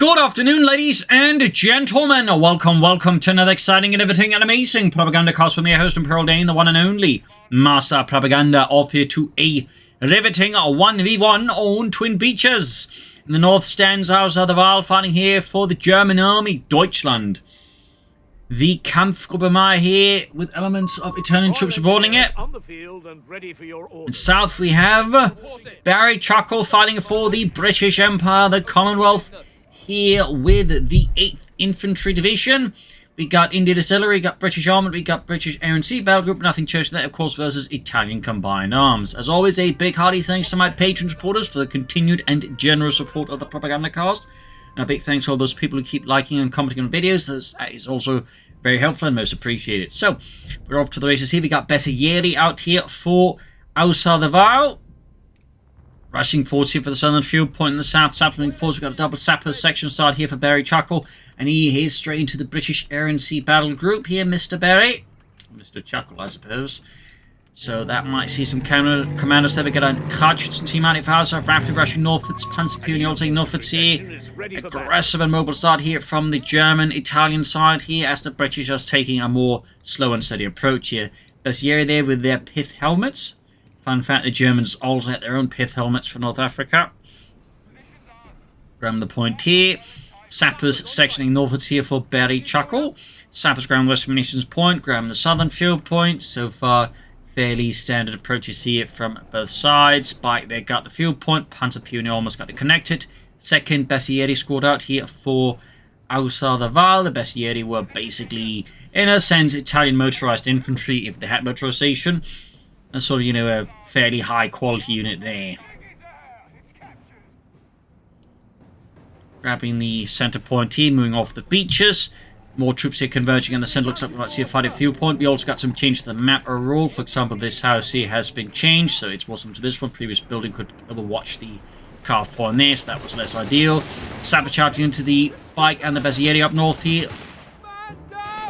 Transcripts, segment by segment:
Good afternoon, ladies and gentlemen. Welcome to another exciting and riveting and amazing Propagandacast with me, host Imperial Dane, the one and only Master Propaganda, off here to a riveting 1v1 on Twin Beaches. In the north stands Ausar the Wahl, fighting here for the German army, Deutschland. The Kampfgruppe here with elements of Italian troops supporting it. In south we have Barry Chuckle fighting for the British Empire, the Commonwealth, here with the 8th Infantry Division. We got Indian Artillery, we got British Armament, we got British Air and Sea Battle Group, nothing changed that, of course, versus Italian Combined Arms. As always, a big hearty thanks to my patron supporters for the continued and generous support of the Propagandacast. And a big thanks to all those people who keep liking and commenting on videos. That is also very helpful and most appreciated. So, we're off to the races here. We got Bessieri out here for Ausar the Wahl. Rushing forwards here for the southern field point in the south. Sapling forwards. We've got a double sapper section start here for Barry Chuckle. And he is straight into the British Air and Sea Battle Group here, Mr. Barry. Mr. Chuckle, I suppose. So that might see some commandos there. We got a Hutchinson team out of Ausar, rapidly rushing northwards. Panzer all taking northwards here. Aggressive and mobile start here from the German-Italian side here, as the British are taking a more slow and steady approach here. Bessieri there with their pith helmets. Fun fact, the Germans also had their own pith helmets for North Africa. Grab the point here. Sappers sectioning northwards here for Barry Chuckle. Sappers ground west munitions point. Grab the southern field point. So far, fairly standard approaches here from both sides. Spike there got the field point. Panzer Pioneer almost got it connected. Second, Bessieri scored out here for Ausar the Wahl. The Bessieri were basically, in a sense, Italian motorized infantry if they had motorization. And sort of, you know, a fairly high quality unit there. Grabbing the center point here, moving off the beaches. More troops here converging in the center. Looks like we might see a fighting field point. We also got some change to the map overall. For example, this house here has been changed, so it's wasn't to this one. Previous building could overwatch the carved point there, so that was less ideal. Sapper charging into the bike and the Bessieri up north here.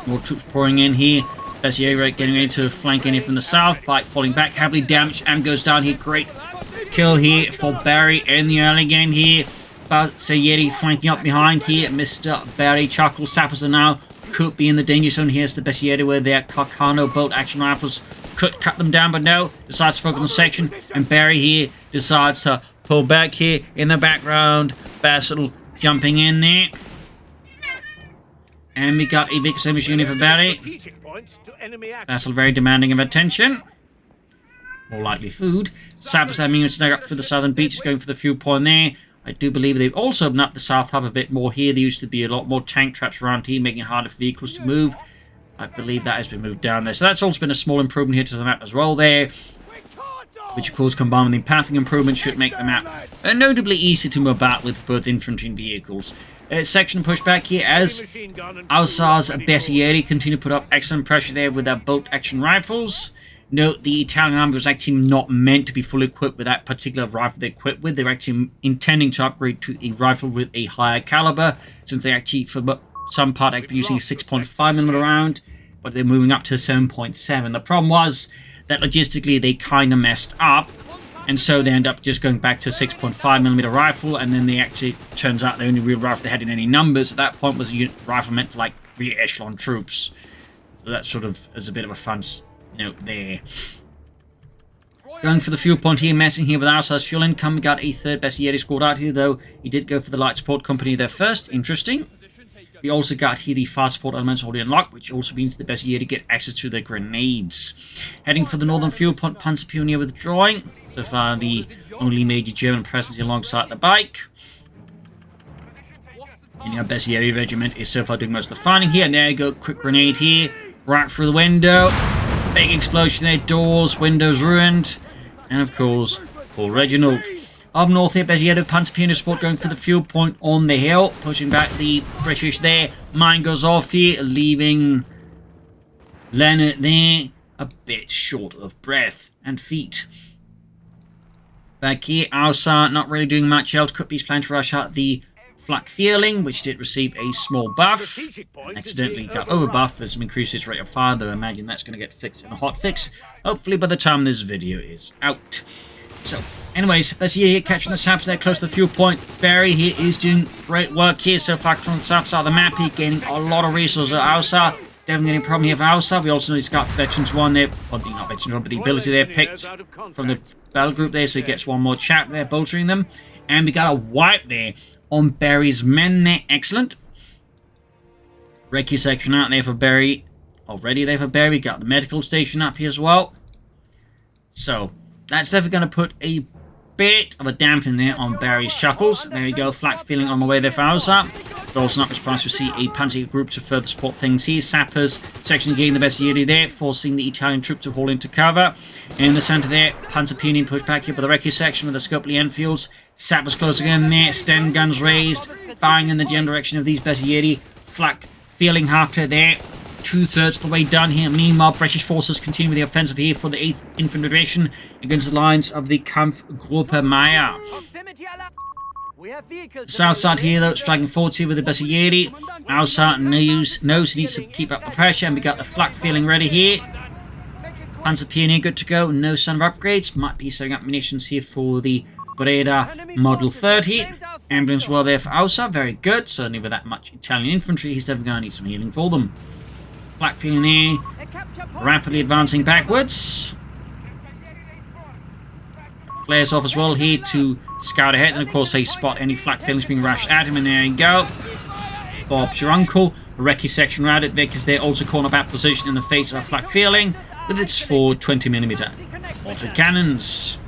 More troops pouring in here. Bessieri getting ready to flank in here from the south. Bike falling back, heavily damaged, and goes down here. Great kill here for Barry in the early game here. Bessieri flanking up behind here. Mr. Barry Chuckle. Sappers are now could be in the danger zone. Here's the Bessieri with their Carcano bolt action rifles. Could cut them down, but no. Decides to focus on the section. And Barry here decides to pull back here in the background. Basil jumping in there. And we got a big machine here for Barry. Basil very demanding of attention. More likely food. Sappers having to snag up for the southern beaches, going for the fuel point there. I do believe they've also opened up the south hub a bit more here. There used to be a lot more tank traps around here, making it harder for vehicles to move. I believe that has been moved down there. So that's also been a small improvement here to the map as well there. Which of course combined with the pathing improvements should make the map notably easy to move about with both infantry and vehicles. Section pushback here as Ausar's Bessieri continue to put up excellent pressure there with their bolt action rifles. Note the Italian army was actually not meant to be fully equipped with that particular rifle they're equipped with. They're actually intending to upgrade to a rifle with a higher caliber, since they actually, for some part, actually using a 6.5mm round, but they're moving up to 7.7. The problem was that logistically they kind of messed up. And so they end up just going back to a 6.5mm rifle, and then they actually, turns out the only real rifle they had in any numbers at that point was a rifle meant for like rear echelon troops. So that sort of is a bit of a fun note there. Going for the fuel point here, messing here with Ausar's fuel income. We got a third Bessieri scored out here, though he did go for the light support company there first. Interesting. We also got here the fast support elements already unlocked, which also means the Bessieri get access to their grenades. Heading for the northern fuel point, Panzer Pioneer withdrawing. So far, the only major German presence alongside the bike. And our Bessieri regiment is so far doing most of the fighting here. And there you go, quick grenade here, right through the window. Big explosion there, doors, windows ruined. And of course, poor Reginald. Up north here, Bessieri Panzer Pioneer support going for the fuel point on the hill. Pushing back the British there. Mine goes off here, leaving Leonard there a bit short of breath and feet. Back here, Ausar not really doing much else. Could be planning to rush out the Flak Feeling, which did receive a small buff. And accidentally got overbuffed as some increased its rate of fire, though I imagine that's going to get fixed in a hot fix. Hopefully by the time this video is out. So, anyways, let's see here catching the saps there close to the fuel point. Barry here is doing great work here so far on the south side of the map. He's getting a lot of resources at Ausar. Definitely getting a problem here for Ausar. We also know he's got Veterans 1 there. Well, not Veterans 1, but the ability there picked from the battle group there. So he gets one more chap there, bolstering them. And we got a wipe there on Barry's men there. Excellent. Recce section out there for Barry. Already there for Barry. Got the medical station up here as well. So, that's definitely going to put a bit of a dampen there on Barry's Chuckles. There we go, flak feeling on the way there for Ausar. But also not surprised to see a Panzer group to further support things here. Sappers, section getting the best unity there, forcing the Italian troop to haul into cover. In the centre there, Panzer Peony pushed back here by the Recce section with the Scopely Enfields. Sappers closing in there, Sten guns raised, firing in the general direction of these Bessieri. Flak feeling half to there. 2/3 of the way done here. Meanwhile, British forces continue with the offensive here for the 8th Infantry Division against the lines of the Kampfgruppe Meyer. South side here, though, striking forward here with the Bessieri. Ausar knows he needs to keep up the pressure, and we got the flak feeling ready here. Panzer Pioneer good to go. No sign of upgrades. Might be setting up munitions here for the Breda Model 30. Ambulance well there for Ausar. Very good. Certainly with that much Italian infantry, he's definitely going to need some healing for them. Flak feeling there, rapidly advancing backwards. Flares off as well here to scout ahead, and of course they spot any flak feelings being rushed at him, and there you go. Bob's your uncle. The Recce section routed there because they're also cornerback position in the face of a flak feeling with its 4 20mm autocannons.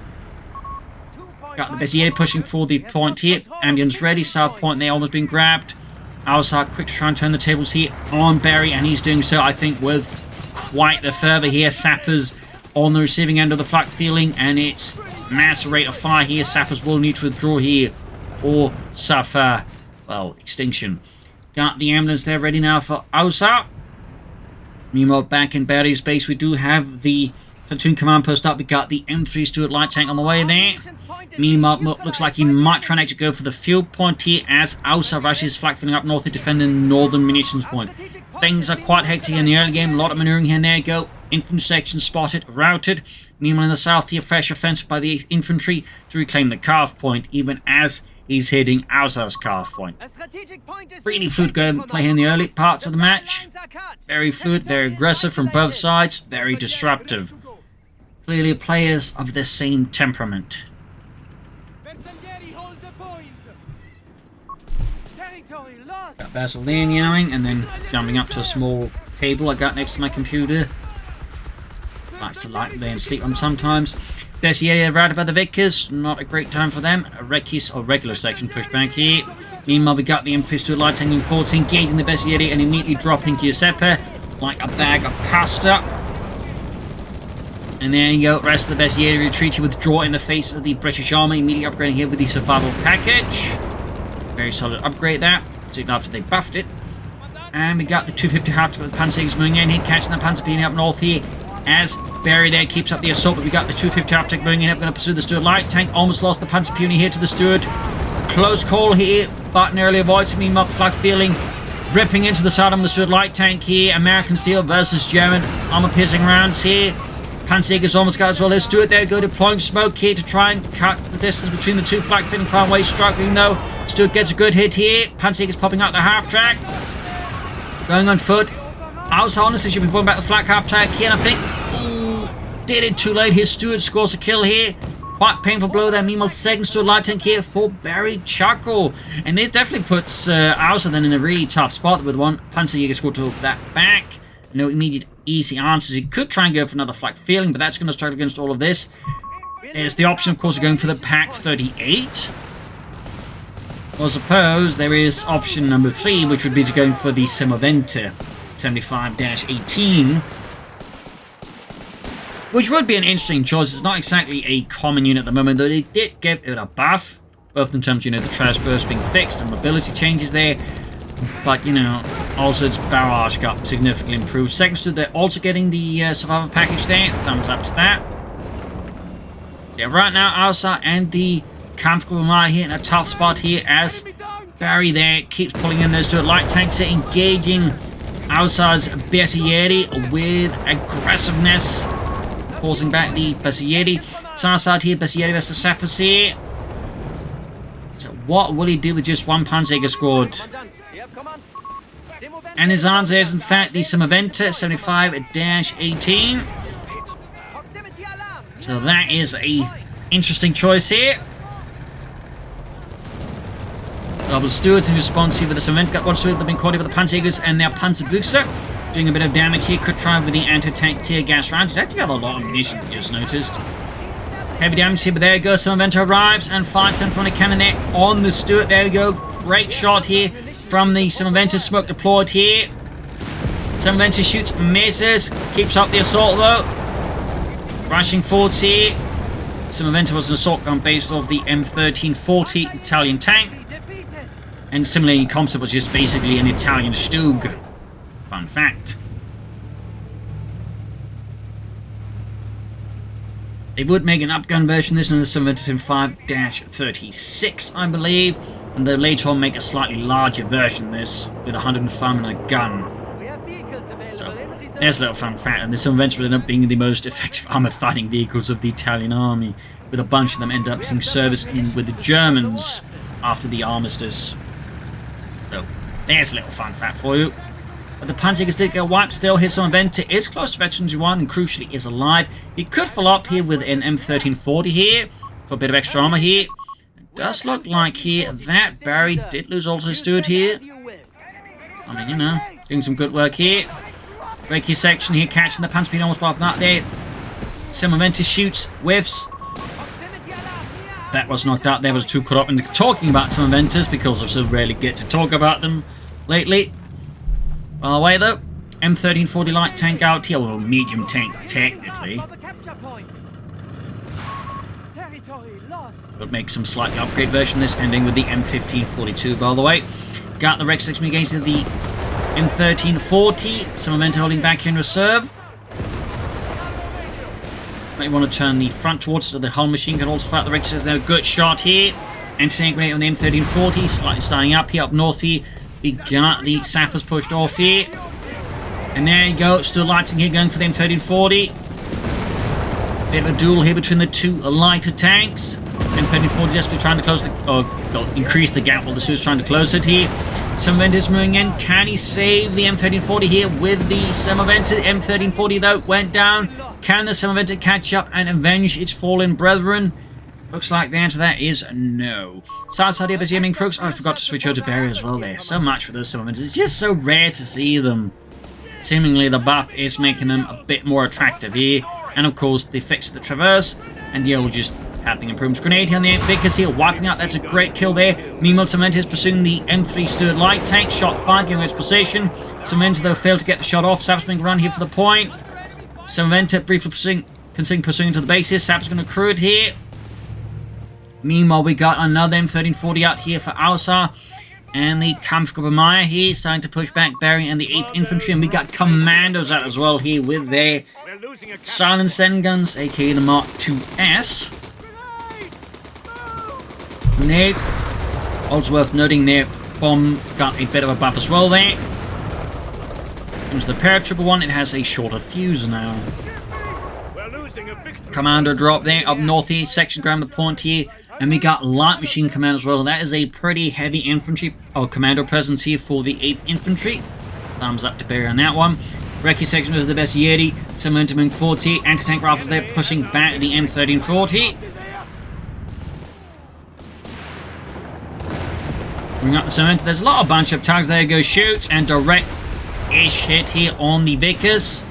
Got the Bessieri pushing for the point here. Ambulance ready, south point there almost been grabbed. Ausar quick to try and turn the tables here on Barry, and he's doing so, I think, with quite the fervor here. Sappers on the receiving end of the flak feeling, and it's massive rate of fire here. Sappers will need to withdraw here or suffer, well, extinction. Got the ambulance there ready now for Ausar. Meanwhile, back in Barry's base, we do have the platoon command post up. We got the M3 Stuart light tank on the way there. Meanwhile, looks like he might try and actually go for the field point here as Ausar rushes flak filling up north to defend the northern munitions point. Things are quite hectic in the early game. A lot of maneuvering here and there. Go. Infantry section spotted, routed. Meanwhile, in the south here, fresh offensive by the 8th Infantry to reclaim the calf point, even as he's hitting Ausar's calf point. Really fluid play here in the early parts of the match. Very fluid, very aggressive from both sides. Very disruptive. Clearly players of the same temperament. Got Vaseline yelling, and then jumping up to a small table I got next to my computer. Likes to lie there and sleep on sometimes. Bessieri routed by the Vickers. Not a great time for them. A Recce or regular section pushed back here. Meanwhile, we got the M3 Stuart light tanking forwards, engaging the Bessieri and immediately dropping Giuseppe like a bag of pasta. And there you go, rest of the Bessieri retreat to withdraw in the face of the British Army. Immediately upgrading here with the survival package. Very solid upgrade there. Soon after they buffed it. And we got the 250 half with the Panzers moving in here, catching the Panzer Peony up north here. As Barry there keeps up the assault, but we got the 250 half tank moving in. We're going to pursue the Stuart light tank. Almost lost the Panzer Peony here to the Stuart. Close call here, but nearly avoids me. Flak feeling ripping into the side of the Stuart light tank here. American steel versus German armor piercing rounds here. Panzer's almost got as well as Stuart there. Go deploying smoke here to try and cut the distance between the two flak feeling far away. Struggling though. Stuart gets a good hit here. Panzer's popping out the half track. Going on foot. Ausar honestly should be pulling back the flak half track here, and I think, ooh, did it too late. His Stuart scores a kill here. Quite painful blow there. Meanwhile, second Stuart light tank here for Barry Chuckle. And this definitely puts Ausar then in a really tough spot with one Panzerjäger score to hold that back. No immediate easy answers. He could try and go for another flak feeling, but that's going to struggle against all of this. There's the option, of course, of going for the Pack 38. Or suppose there is option number 3, which would be to going for the Semovente 75-18. Which would be an interesting choice. It's not exactly a common unit at the moment, though they did give it a buff. Both in terms, you know, the trash burst being fixed and mobility changes there. But, you know, also its barrage got significantly improved. Second to they're also getting the survival package there. Thumbs up to that. Yeah, right now, Ausar and the Kampfgruppe Meyer here in a tough spot here as Barry there keeps pulling in those two light tanks here, engaging Ausar's Bessieri with aggressiveness. forcing back the Besieri. Seaside here, Besieri versus Sappers here. So what will he do with just one Panzer squad? And his answer is in fact the Semoventa 75-18. So that is a interesting choice here. Double Stewards in response here with the Semoventa. Got one Steward that have been caught here with the Panzerjägers and now Panzerbuchse. Doing a bit of damage here. Could try with the anti-tank tear gas rounds. He's actually got a lot of ammunition, I just noticed. Heavy damage here, but there we go. Semoventa arrives and fires in front of cannon there on the Stewart. There we go. Great shot here from the Semoventa. Smoke deployed here. Semoventa shoots, misses. Keeps up the assault though. Rushing forwards here. Semoventa was an assault gun based off the M1340 Italian tank. And similarly, Comsat was just basically an Italian Stug. Fun fact. They would make an upgun version of this in the Semoventa 5-36, I believe. And they'll later on make a slightly larger version of this with 105 and a gun. So, there's a little fun fact. And the Semoventa will end up being the most effective armoured fighting vehicles of the Italian army, with a bunch of them end up seeing service in with the Germans after the armistice. So, there's a little fun fact for you. But the Panzerjägers did get wiped still. His Semoventa is close to Veterans 1 and crucially is alive. He could follow up here with an M1340 here for a bit of extra armor here. It does look like here that Barry did lose also his Steward here. I mean, you know, doing some good work here. Breaky section here, catching the Panzer almost by that there. Semoventa shoots, whiffs. That was knocked out. There was too caught up in talking about Semoventas because I so rarely get to talk about them lately. By the way though, M1340 light tank out here, well, medium tank technically. But make some slightly upgrade version of this, ending with the M1542 by the way. Got the Rex 6 against the M1340, Semoventa holding back here in reserve. Might want to turn the front towards so the hull machine can also fight the Rex 6. Now, good shot here. Anti-tank grenade on the M1340, slightly starting up here, up north here. We got the Sappers pushed off here. And there you go, still lighting here, going for the M1340. Bit of a duel here between the two lighter tanks. M1340 desperately trying to close the, increase the gap while the Stu's trying to close it here. Semoventa's moving in. Can he save the M1340 here with the Semoventa? M1340 though went down. Can the Semoventa catch up and avenge its fallen brethren? Looks like the answer to that is no. Side here, busy aiming crooks. Oh, I forgot to switch over to Barry as well there. So much for those Semoventas. It's just so rare to see them. Seemingly the buff is making them a bit more attractive here. And of course, they fixed the Traverse. And the old just having improvements. Grenade here on the Vickers here, wiping out. That's a great kill there. Meanwhile, Semoventa is pursuing the M3 Steward light tank. Shot fired, giving its position. Semoventa though failed to get the shot off. Sap's being run here for the point. Semoventa briefly pursuing to the base here. Sap's going to crew it here. Meanwhile, we got another M1340 out here for Ausar. And the Kampfgruppe Meyer here, starting to push back Barry and the 8th Infantry. And we got Commandos out as well here with their silent stun guns, aka the Mark IIS. Grenade. Also worth noting their bomb got a bit of a buff as well there. Comes the Paratrooper one, it has a shorter fuse now. Commando drop there, up north here, section ground the point here. And we got light machine command as well. And that is a pretty heavy infantry or commando presence here for the 8th Infantry. Thumbs up to Barry on that one. Recce section was the best Yeti. Semoventa moving forward here. Anti-tank rifles there pushing back the M1340. Bring up the Semoventa. There's a lot of bunch of tags. There goes shoots and direct-ish hit here on the Vickers.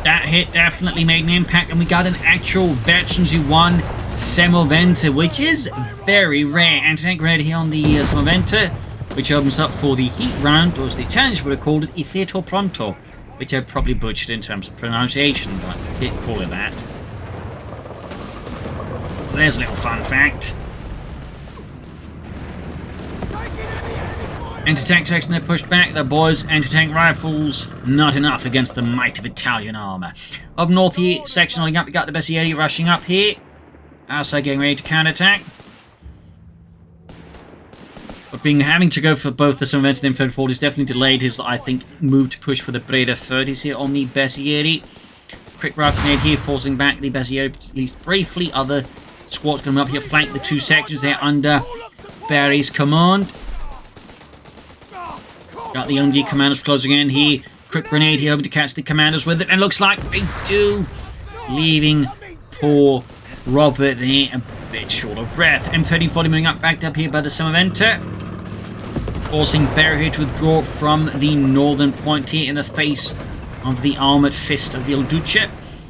That hit definitely made an impact, and we got an actual Veterans Who Won Semoventa, which is very rare. Anti-tank grenade here on the Semoventa, which opens up for the heat round, or as the Italians would have called it, Il Fiato Pronto, which I probably butchered in terms of pronunciation, but I didn't call it that. So there's a little fun fact. Anti-tank section, they're pushed back. The boys, anti-tank rifles, not enough against the might of Italian armour. Up north here, section holding up, we got the Bessieri rushing up here. Outside getting ready to counterattack. But having to go for both the Semoventa and the M1340 has definitely delayed his, I think, move to push for the Breda 30s here on the Bessieri. Quick rifle grenade here, forcing back the Bezier at least briefly. Other squads coming up here, flank the two sections there under Barry's command. Got the LMG commanders closing in here. Quick grenade here, hoping to catch the commanders with it, and looks like they do. Leaving poor Robert there a bit short of breath. M1340 moving up, backed up here by the Summerventer. Forcing Barry here to withdraw from the northern point here in the face of the armoured fist of the Il Duce.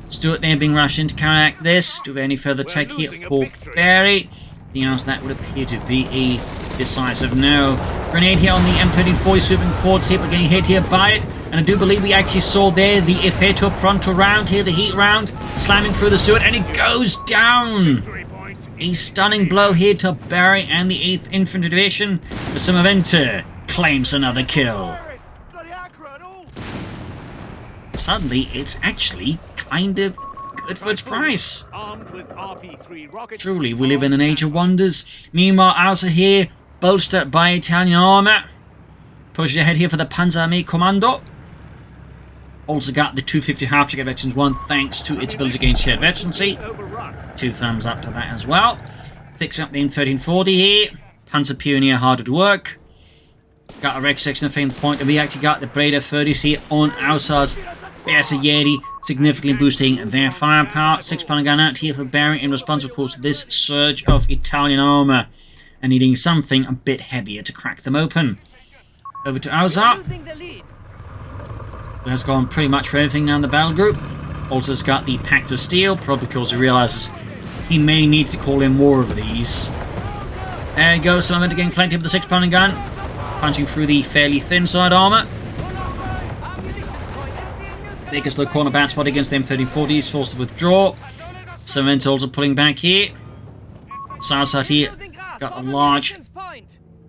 Stuart there being rushed in to counteract this. Do we have any further tech here for Barry? The answer that would appear to be a decisive no. Grenade here on the M1340, swooping forward, see if we're getting hit here by it. And I do believe we actually saw there the Effetto Pronto round here, the heat round, slamming through the Stuart, and it goes down. A stunning blow here to Barry and the 8th Infantry Division. The Summerventer claims another kill. Suddenly, it's actually kind of good for its price. Truly, we live in an age of wonders. Meanwhile, Ausar here, bolstered by Italian armour. Pushing ahead here for the Panzerarmee Commando. Also got the 250 half-check Veterans 1 thanks to its ability to gain shared veterancy. 2 thumbs up to that as well. Fixing up the M1340 here. Panzer Pioneer hard at work. Got a wreck section of famed point, and we actually got the Breda 30s here on Ausar's Bersaglieri, significantly boosting their firepower. 6-pounder gun out here for Barry in response, of course, to this surge of Italian armour, and needing something a bit heavier to crack them open. Over to Ausar. Has gone pretty much for everything now in the battle group. Also has got the Pact of Steel, probably because he realises he may need to call in more of these. There you go, Summerventer getting flanked here with the 6-pounder gun, punching through the fairly thin side armour. There goes the corner bat spot against the M1340s, forced to withdraw. Summerventer also pulling back here. Southside here got a large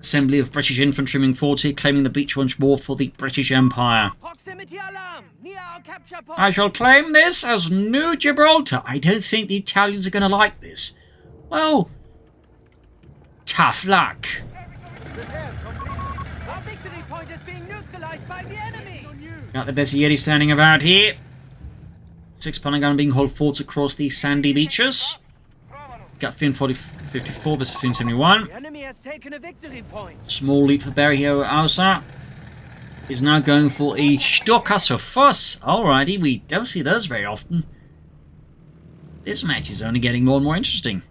assembly of British infantry moving forward here, claiming the beach once more for the British Empire. I shall claim this as New Gibraltar. I don't think the Italians are going to like this. Well, tough luck. Got the Bezieri standing about here. 6-pounder gun being hauled forwards across the sandy beaches. Got Fin 54 versus Fin 71. Small leap for Barry here. Ausar is now going for a Stockasser Fuss. Alrighty, we don't see those very often. This match is only getting more and more interesting.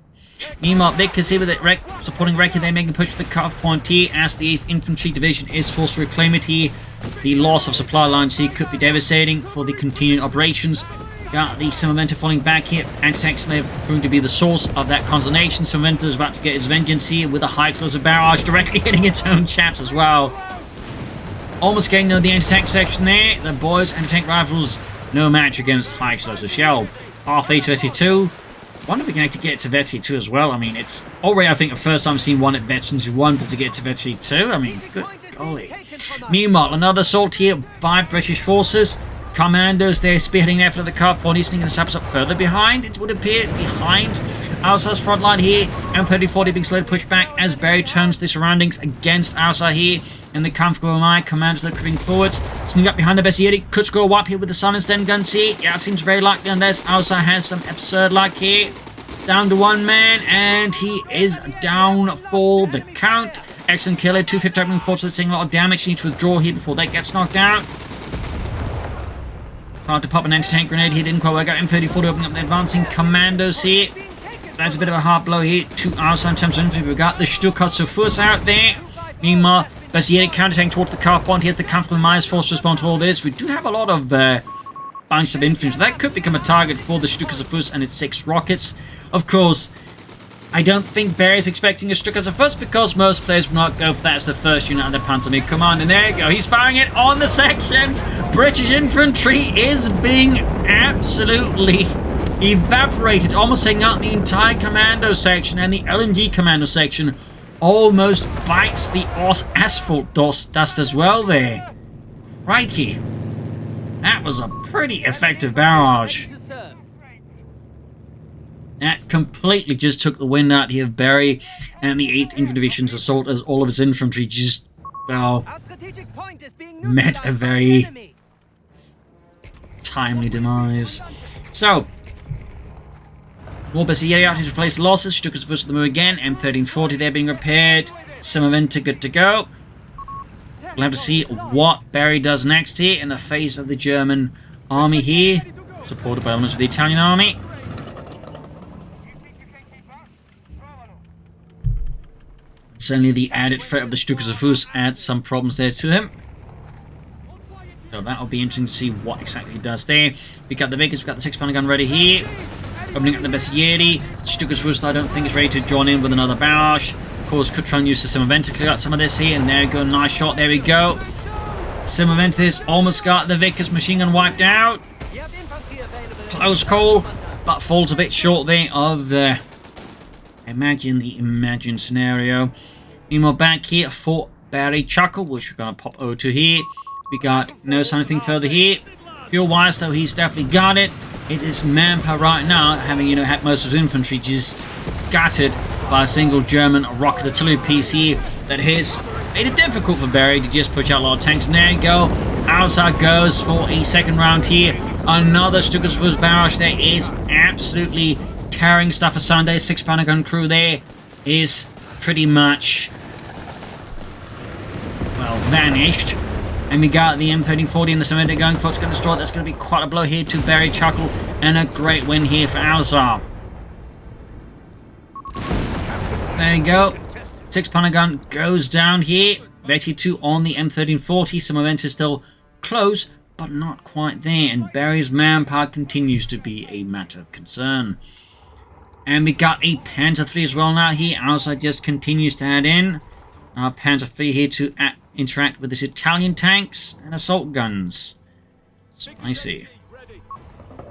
Meanwhile, Vic can see with it supporting Wrecker, they're making a push for the cut-off point here as the 8th Infantry Division is forced to reclaim it here. The loss of supply lines here could be devastating for the continuing operations. Got the Summerventer falling back here. Anti-tanks they're proving to be the source of that consternation. Summerventer is about to get his vengeance here with a high explosive barrage directly hitting its own chaps as well. Almost getting the anti-tank section there. The boys' anti-tank rifles, no match against high explosive shell. Half 8 to 82. Wonder if we can actually get to Vetri 2 as well. I mean, it's already, I think, the first time I've seen one at Veterans 1, but to get to Vetri 2, I mean, good golly. Meanwhile, another assault here by British forces. Commandos, they're spearheading the effort of the car point, sneaking the saps up further behind, it would appear, behind Ausar's front line here. M1340 being slowly pushed back as Barry turns the surroundings against Ausar here. In the comfortable line, commandos are creeping forwards, sneaking up behind the Bezieri. Could go up here with the silenced end guns here. Yeah, seems very likely unless Ausar has some absurd luck here. Down to one man, and he is down for the count. Excellent killer, 250 moving forward, taking a lot of damage. He needs to withdraw here before that gets knocked out. Hard to pop an anti-tank grenade here, didn't quite work out. M1340 opening up the advancing commandos here. That's a bit of a hard blow here to Ausar in terms of infantry. We've got the Stuttgarter Fuss out there. Meanwhile, Bezieri counter-tank towards the car point. Here's the comfortable Myers force to respond to all this. We do have a lot of bunched of infantry, so that could become a target for the Stuttgarter Fuss and its 6 rockets. Of course, I don't think Barry's expecting a Stuttgarter Fuss because most players will not go for that as the first unit under Panzerarmee command. And there you go, he's firing it on the sections. British infantry is being absolutely evaporated, almost taking out the entire commando section, and the LMG commando section almost bites the asphalt dust as well there. Crikey. That was a pretty effective barrage. That completely just took the wind out here of Barry and the 8th Infantry Division's assault as all of its infantry just, well, met a very timely demise. So, more Bessieria out to replace losses. Stuka's supposed to move again. M1340 there being repaired. Semaventa good to go. We'll have to see what Barry does next here in the face of the German army here, supported by elements of the Italian army. Certainly the added threat of the Stuka adds some problems there to him. So that'll be interesting to see what exactly he does there. We got the Vickers, we've got the 6-pounder gun ready here. Opening up the Bessieri. Stuka I don't think is ready to join in with another barrage. Of course, could try and use the Simaventa to clear out some of this here. And there we go, nice shot, there we go. Simaventa's almost got the Vickers machine gun wiped out. Close call, but falls a bit short there of imagine the imagined scenario. Meanwhile, back here for Barry Chuckle, which we're going to pop over to here. We got no anything further here. Fuel-wise, though, he's definitely got it. It is manpower right now, having, had most of his infantry just gutted by a single German rocket artillery piece here that has made it difficult for Barry to just push out a lot of tanks. And there you go. Ausar goes for a second round here. Another Stuka's barrage there is absolutely tearing stuff asunder. 6-pounder gun crew there is pretty much, well, vanished. And we got the M1340 and the Semaventa going for it's going to destroy. That's going to be quite a blow here to Barry Chuckle, and a great win here for Ausar. So there you go. 6-pounder gun goes down here. Betty 2 on the M1340. Semaventa is still close, but not quite there. And Barry's manpower continues to be a matter of concern. And we got a Panzer 3 as well now here. Ausar just continues to add in. Panzer 3 here to interact with his Italian tanks and assault guns. Spicy.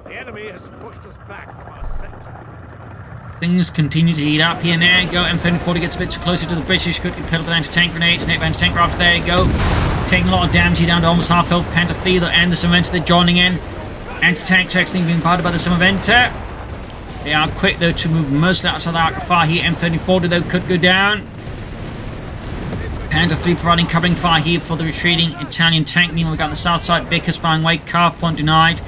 The enemy has pushed us back from our sector. Things continue to heat up here. And there you go. M1340 gets a bit closer to the British. Quickly pilled with anti-tank grenades. Net anti-tank rifle. There you go. Taking a lot of damage here down to almost half health. Panther 3 and the Semaventa they're joining in. Anti-tanks actually being fired by the Semaventa. They are quick though to move mostly outside the arc of fire here. M1340 though could go down. Panther 3 providing covering fire here for the retreating Italian tank. Meanwhile, we've got the south side, Vickers firing away, Calf point denied.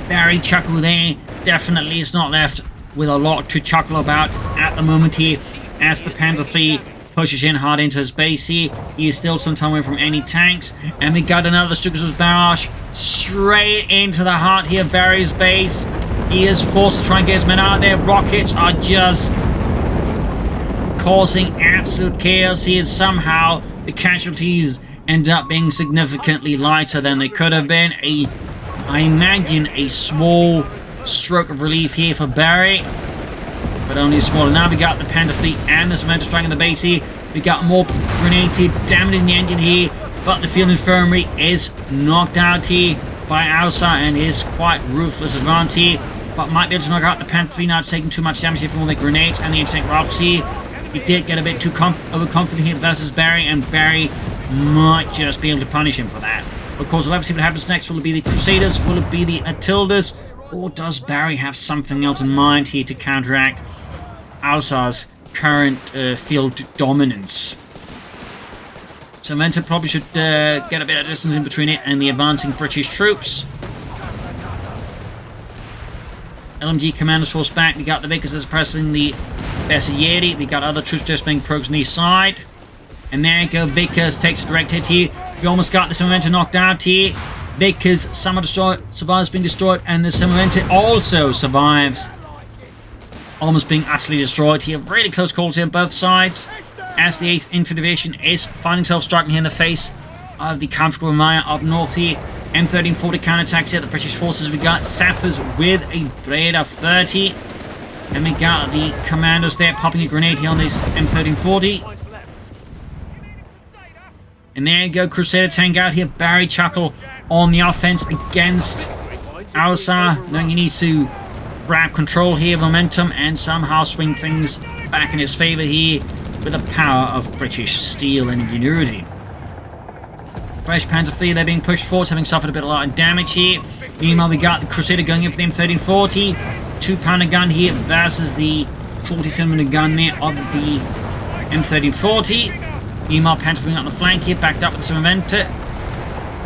Barry Chuckle there definitely is not left with a lot to chuckle about at the moment here as the Panther 3 pushes in hard into his base here. He is still some time away from any tanks. And we got another Stuka's barrage straight into the heart here of Barry's base. He is forced to try and get his men out of there. Rockets are just causing absolute chaos here. Somehow the casualties end up being significantly lighter than they could have been. I imagine a small stroke of relief here for Barry, but only smaller. Now we got the Panther 3 and the Semaventa striking the base here. We got more grenades here, damaging the engine here, but the field infirmary is knocked out here by Ausar and his quite ruthless advance here, but might be able to knock out the Panther 3 now. It's taking too much damage here from all the grenades and the anti-tank rifles here. He did get a bit too overconfident here versus Barry, and Barry might just be able to punish him for that. Of course, we'll have to see what happens next. Will it be the Crusaders? Will it be the Matildas? Or does Barry have something else in mind here to counteract Ausar's current field dominance? Semaventa probably should get a bit of distance in between it and the advancing British troops. LMG Commandos force back. We got the Vickers as pressing the Bessieri. We got other troops just being progressed on the east side. And there you go. Vickers takes a direct hit here. We almost got the Semaventa knocked out here. Vickers somehow survives being destroyed, and the Semaventa also survives almost being utterly destroyed here. Really close calls here on both sides as the 8th Infantry Division is finding itself striking here in the face of the comfortable Maya up north here. M1340 counterattacks here. The British forces, we got sappers with a blade of 30. And we got the commandos there popping a grenade here on this M1340. And there you go, Crusader tank out here. Barry Chuckle on the offense against Ausar, knowing he needs to grab control here, momentum, and somehow swing things back in his favor here with the power of British steel and ingenuity. Fresh Panther 3, they're being pushed forward, having suffered a lot of damage here. Meanwhile, we got the Crusader going in for the M1340. 2-pounder gun here versus the 47-pounder gun there of the M1340. Meanwhile, Panther being on the flank here, backed up with the Semaventa.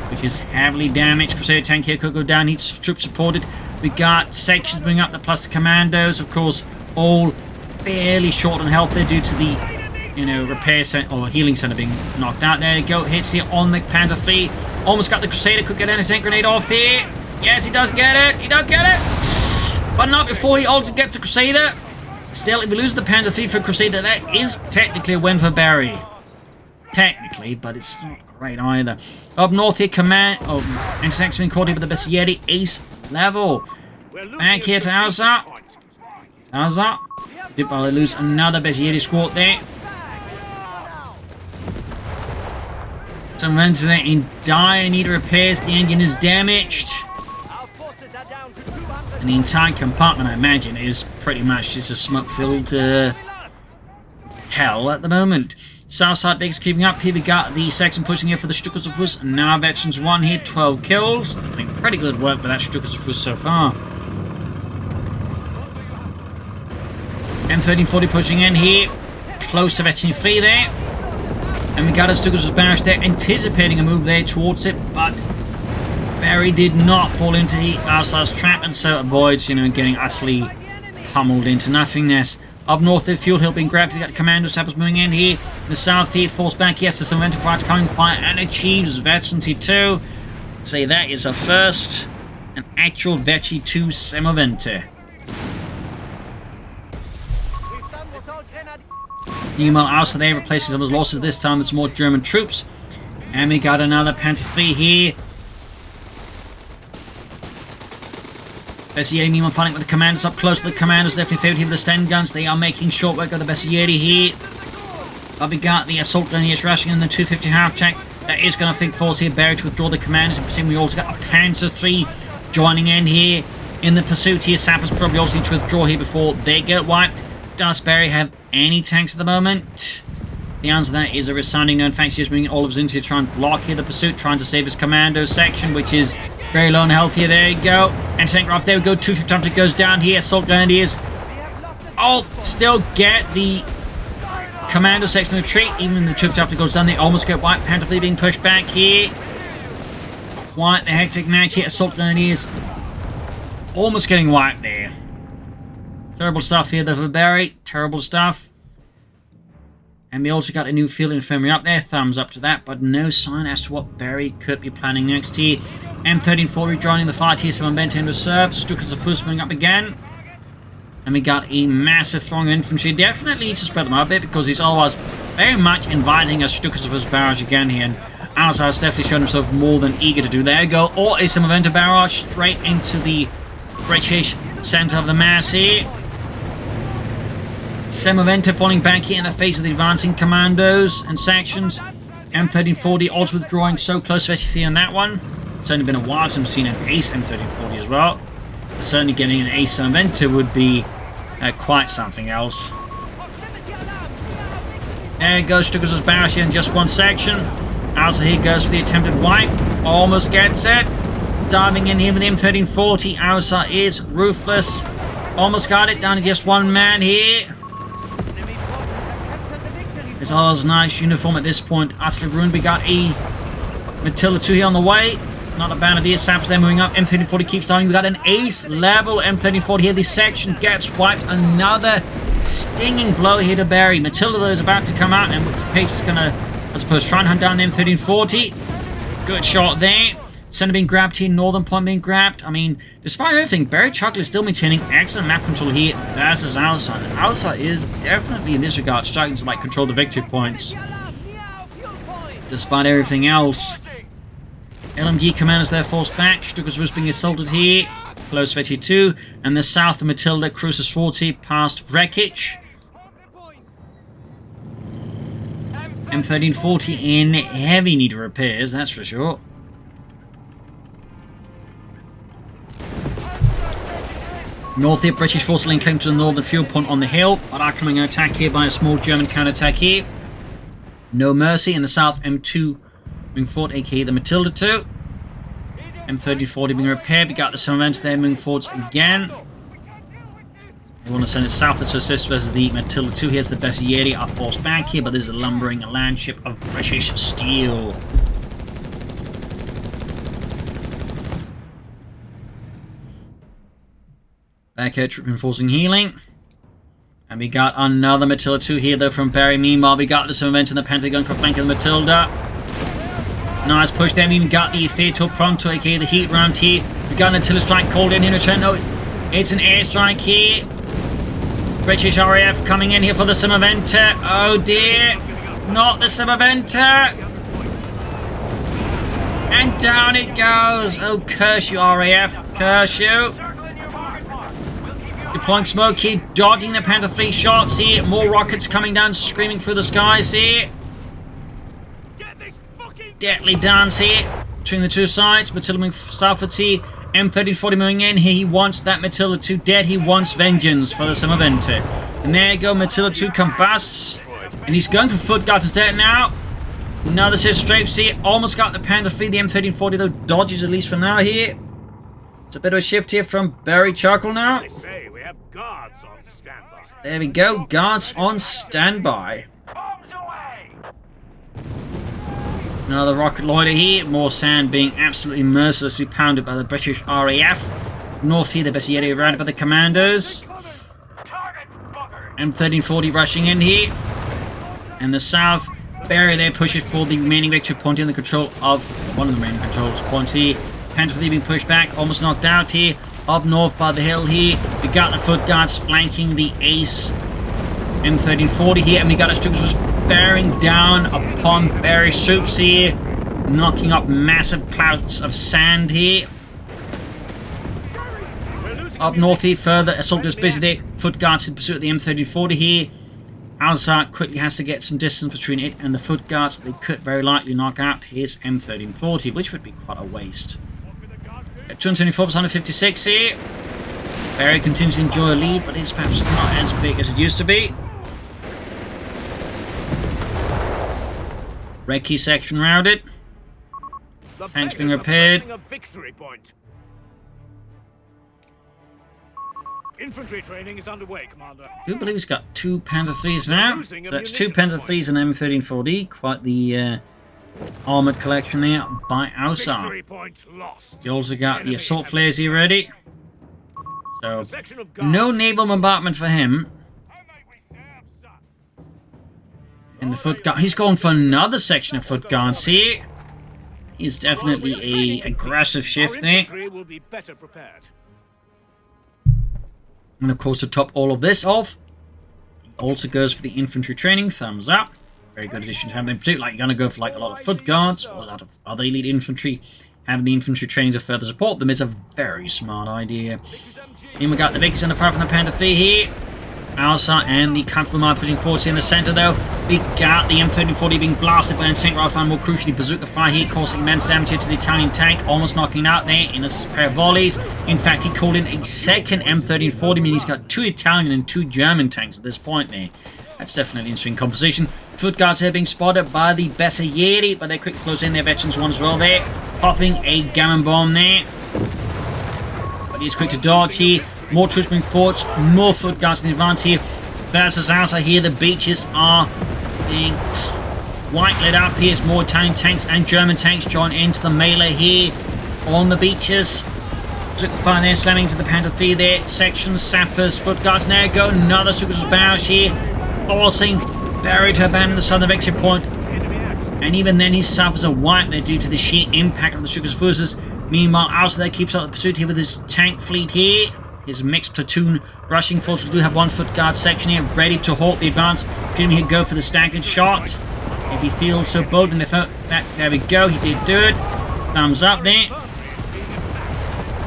which is heavily damaged. Crusader tank here could go down. Needs troops supported. We got sections moving up, plus the commandos, of course, all fairly short on health there due to the, you know, repair center or healing center being knocked out. There you go. Hits here on the Panzer III. Almost got the Crusader. Could get an anti-tank grenade off here. Yes, he does get it. He does get it. But not before he also gets the Crusader. Still, if we lose the Panzer III for Crusader, that is technically a win for Barry. Technically, but it's not great either. Up north here, command. Oh, anti-tank's been caught here with the best Yeti ace level. Back here to Ausar. Ausar. Did probably lose another best Yeti squad there. Some runs there in dire need of repairs. The engine is damaged. And the entire compartment, I imagine, is pretty much just a smoke-filled hell at the moment. Southside Big's keeping up. Here we got the section pushing in for the Stuckers. Now Veterans 1 here, 12 kills. I think pretty good work for that Stuckers so far. M1340 pushing in here, close to Veteran 3 there. And we got a Stuckers barrage there, anticipating a move there towards it, but Barry did not fall into Ausar's trap, and so avoids, you know, getting utterly pummeled into nothingness. Up north, the fuel hill being grabbed. We got commando sappers moving in here. In the south here, forced back. Yes, there's some enterprise coming fire and achieves Veteran T2. Say that is a first, an actual Veteran 2 Semovente. Meanwhile, Ausar there replacing some of his losses. This time, there's more German troops. And we got another Panzer III here. Bessie Yeti, meanwhile, fighting with the commanders up close. The commanders definitely favored here with the Sten guns. They are making short work of the Bessie Yeti here. But we got the assault grenadiers rushing in the 250 half tank. That is going to think force here. Barry to withdraw the commanders. And we also got a Panzer III joining in here in the pursuit here. Sappers probably also need to withdraw here before they get wiped. Does Barry have any tanks at the moment? The answer to that is a resounding no. In fact, he's moving all of his into try and block here the pursuit, trying to save his commando section, which is very low on health here. There you go. Anti-tank right there we go. 250 goes down here. Assault grenadiers. Oh, still get the commando section retreat. Even the 250 goes down, they almost get wiped. Panzer III being pushed back here. Quite the hectic match here. Assault grenadiers almost getting wiped there. Terrible stuff here, though, for Barry. Terrible stuff. And we also got a new field infirmary up there. Thumbs up to that, but no sign as to what Barry could be planning next here. M1340 rejoining the fight here. Some momentum in reserve. Stuckers of first moving up again. And we got a massive throng of infantry. Definitely needs to spread them out a bit because he's always very much inviting us Stuckers of his barrage again here. And Ausar has definitely shown himself more than eager to do. There you go. Or is some momentum barrage straight into the British center of the mass here. Semovente falling back here in the face of the advancing commandos and sections. M1340 also withdrawing so close, especially on that one. It's only been a while since I've seen an ace M1340 as well. Certainly getting an ace Semovente would be quite something else. There goes Stuckers' barrage here in just one section. Ausar here goes for the attempted wipe. Almost gets it. Diving in here with the M1340. Ausar is ruthless. Almost got it. Down to just one man here. It's always nice uniform at this point. Utterly ruined. We got a Matilda 2 here on the way. Not a bad idea. Saps there moving up. M1340 keeps dying. We got an ace level M1340 here. This section gets wiped. Another stinging blow here to Barry. Matilda, though, is about to come out, and Pace is going to, I suppose, try and hunt down the M1340. Good shot there. Center being grabbed here. Northern point being grabbed. I mean, despite everything, Barry Chuckle is still maintaining excellent map control here versus Ausar. Ausar is definitely, in this regard, starting to like control the victory points. Despite everything else. LMG commanders there forced back. Stuckers was being assaulted here. Close 32. And the south of Matilda cruises 40 past wreckage. M1340 in heavy need of repairs, that's for sure. North here, British forces laying claim to the northern fuel point on the hill, but are coming an attack here by a small German counterattack here. No mercy in the south, M2 moving forward, aka the Matilda 2. M1340 being repaired. We got the Semovente there moving forwards again. They want to send it southwards to assist versus the Matilda 2. Here's the best Yeti are forced back here, but this is a lumbering landship of British steel. Back here, reinforcing healing. And we got another Matilda 2 here, though, from Barry. Meanwhile, we got this event in the Panther gun for flanking the Matilda. Nice push there. We even got the Fatal Pronto, aka the heat round here. We got an artillery strike called in return. No, it's an airstrike here. British RAF coming in here for the Simaventa. Oh dear. Not the Simaventa. And down it goes. Oh, curse you, RAF. Curse you. Deploying smoke here. Dodging the Panther Fleet shots here. More rockets coming down, screaming through the skies here. Deadly dance here between the two sides. Matilda moving southwards here. M1340 moving in here. He wants that Matilda 2 dead. He wants vengeance for the Simaventa. And there you go. Matilda 2 combusts. And he's going for foot guard to death now. Another series of strafes here. Almost got the Panther Fleet. The M1340 though dodges at least for now here. It's a bit of a shift here from Barry Chuckle now. I say we have guards on standby. There we go. Guards on standby. Another rocket loader here. More sand being absolutely mercilessly pounded by the British RAF. North here, the Bessieri rounded by the commandos. M1340 rushing in here. And the south, Barry there pushes for the remaining victory point in the control of one of the remaining control points here. Panther being pushed back, almost knocked out here. Up north by the hill here. We got the foot guards flanking the ace M1340 here. And we got a troops bearing down upon Barry's troops here, knocking up massive clouds of sand here. Up north here further, assault goes busy there. Foot guards in pursuit of the M1340 here. Ausar quickly has to get some distance between it and the foot guards. They could very likely knock out his M1340, which would be quite a waste. At 224 on 56 here. Barry continues to enjoy a lead, but it's perhaps not as big as it used to be. Recce section routed. Tanks being repaired. Infantry training is underway, Commander. I do believe he's got 2 Panther 3s now. So that's 2 Panther 3s and M1340. Quite the armoured collection there by Ausar. You also got the assault flares here ready. So no naval bombardment for him. And the foot guard, he's going for another section of foot guards here. He's definitely a aggressive shift there. And of course, to top all of this off, he also goes for the infantry training. Thumbs up. Very good addition to have them. Particularly, like, you're going to go for like a lot of foot guards or a lot of other elite infantry. Having the infantry training to further support them is a very smart idea. Then we got the biggest in the front from the Panther Fleet here. Ausar and the comfortable mine pushing forward in the centre though. We got the M1340 being blasted by an tank rifle and more crucially bazooka fire here, causing immense damage here to the Italian tank, almost knocking out there in a pair of volleys. In fact, he called in a second M1340, meaning he's got 2 Italian and 2 German tanks at this point there. That's definitely an interesting composition. Foot guards here being spotted by the Bessieri, but they quickly close in their veterans one as well there. Popping a gammon bomb there. But he's quick to dodge here. More troops being forged, more foot guards in the advance here. Versus Ausar here, the beaches are being white lit up here as more Italian tanks and German tanks join into the melee here on the beaches. Took the fire there, slamming into the Panther 3 there. Sections, sappers, foot guards, and there go another Chuckle's barrage here, forcing Barry to abandon the southern victory point. And even then he suffers a wipe there due to the sheer impact of the Chuckle's forces. Meanwhile, Ausar there keeps up the pursuit here with his tank fleet here. His mixed platoon rushing force. We do have 1 foot guard section here ready to halt the advance. Can he go for the staggered shot? If he feels so bold in the fact, there we go, he did do it. Thumbs up there.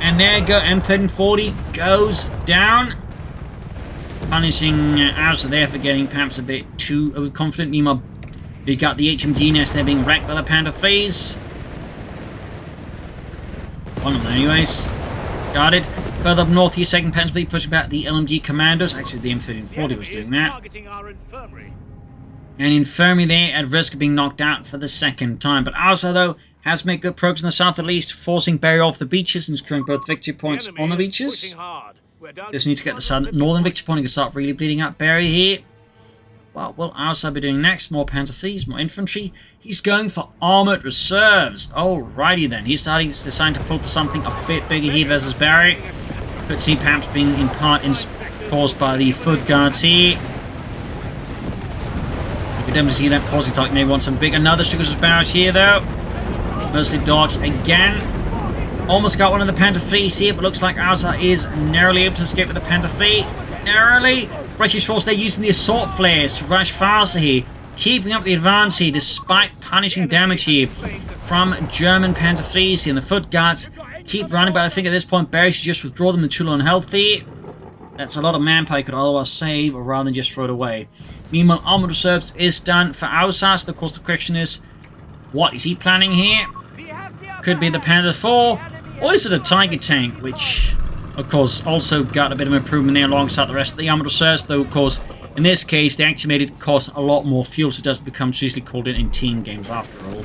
And there you go, M1340 goes down. Punishing Ausar there for getting perhaps a bit too overconfident. Meanwhile, we got the HMG nest there being wrecked by the Panther phase. One of them anyways. Got it. Further up north here, 2nd Panther Fleet pushing back the LMG commandos. Actually, the M1340 was doing that. And infirmary there at risk of being knocked out for the 2nd time. But Ausar, though, has made good progress in the south at least, forcing Barry off the beaches and securing both victory points on the beaches. Just needs to get the northern victory point and can start really bleeding out Barry here. What will Ausar be doing next? More Panther Thieves, more infantry. He's going for armoured reserves. Alrighty then. He's deciding to pull for something a bit bigger here versus Barry. Could see perhaps being in part caused by the foot guards here. You could definitely see that causing target may want some big. Another Stuka's barrage here though. Mostly dodged again. Almost got one of the Panther 3s here, but looks like Ausar is narrowly able to escape with the Panther 3. Narrowly. British force, they're using the assault flares to rush faster here. Keeping up the advance here despite punishing damage here from German Panther 3s here. And the foot guards keep running, but I think at this point Barry should just withdraw them to Chuckle on health here. That's a lot of manpower you could otherwise save rather than just throw it away. Meanwhile, armored reserves is done for Ausar. So of course the question is, what is he planning here? Could be the Panther 4, or is it a Tiger tank, which of course also got a bit of improvement there alongside the rest of the armored reserves, though of course in this case they actually made it cost a lot more fuel, so it doesn't become easily called in team games after all.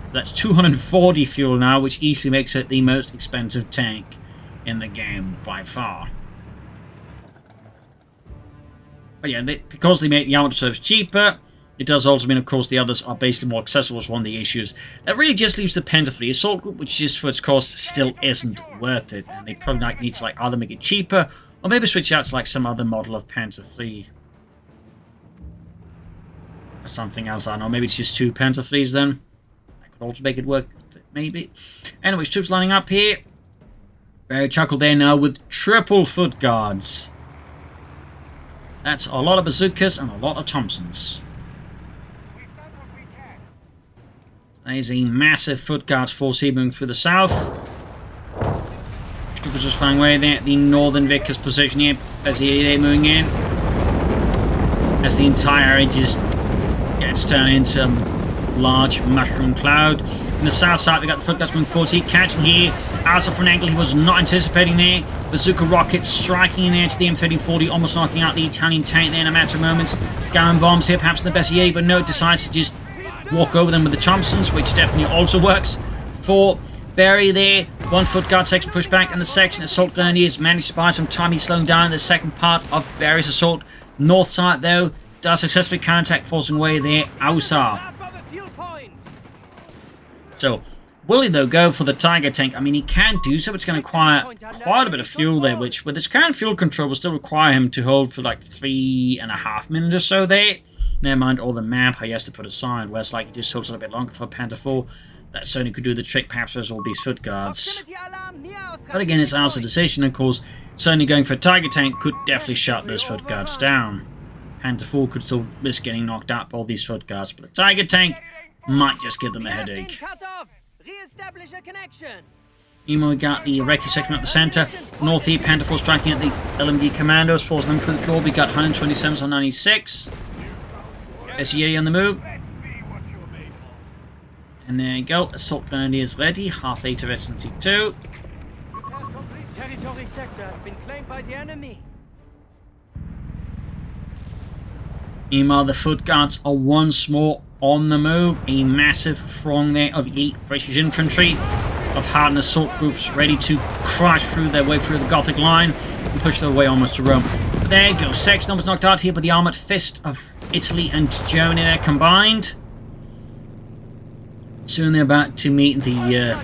So that's 240 fuel now, which easily makes it the most expensive tank in the game by far. But yeah, because they make the armored reserves cheaper, it does also mean, of course, the others are basically more accessible as one of the issues. That really just leaves the Panther 3 assault group, which just for its cost still isn't worth it. And they probably might need to like either make it cheaper, or maybe switch out to like some other model of Panther 3. Or something else, I don't know. Maybe it's just 2 Panther 3s then. That could also make it work, maybe. Anyways, troops lining up here. Very Chuckle there now with triple foot guards. That's a lot of bazookas and a lot of Thompsons. There's a massive foot guards force here moving through the south. Troopers just flying away there at the northern Vickers position here as they're moving in. As the entire area just gets turned into a large mushroom cloud. In the south side, we got the foot guards moving forward here, catching here. Ausar from an angle he was not anticipating there. Bazooka rockets striking in there to the M1340, almost knocking out the Italian tank there in a matter of moments. Gun bombs here, perhaps the best EA, but no, it decides to just walk over them with the Thompsons, which definitely also works for Barry there. 1 foot guard section push back, and the section assault grenadiers managed to buy some time. He's slowing down the second part of Barry's assault. North side, though, does successfully counterattack, forcing away there Ausar. So, will he, though, go for the Tiger tank? I mean, he can do so, but it's going to require quite a bit of fuel there, which, with his current fuel control, will still require him to hold for like 3.5 minutes or so there. Never mind all the manpower he has to put aside, whereas like he just holds it a bit longer for Panther 4. That certainly could do the trick, perhaps there's all these foot guards. But again, it's Ausar's decision, of course. Certainly going for a Tiger tank could definitely shut those foot guards down. Panther 4 could still risk getting knocked out by all these foot guards, but a Tiger tank might just give them a headache. Meanwhile, we got the Recce section at the centre. North here, Panther 4 striking at the LMD commandos, forcing them to withdraw. We got 127s on 96. SEA on the move. And there you go. Assault grenadiers ready. Half 8 of SNC2. Territory sector has been claimed by the enemy. Meanwhile, the foot guards are once more on the move. A massive throng there of elite British infantry, of hardened assault groups ready to crash through their way through the Gothic line and push their way almost to Rome. But there you go. Section was knocked out here by the armoured fist of Italy and Germany there combined. Soon they're about to meet the,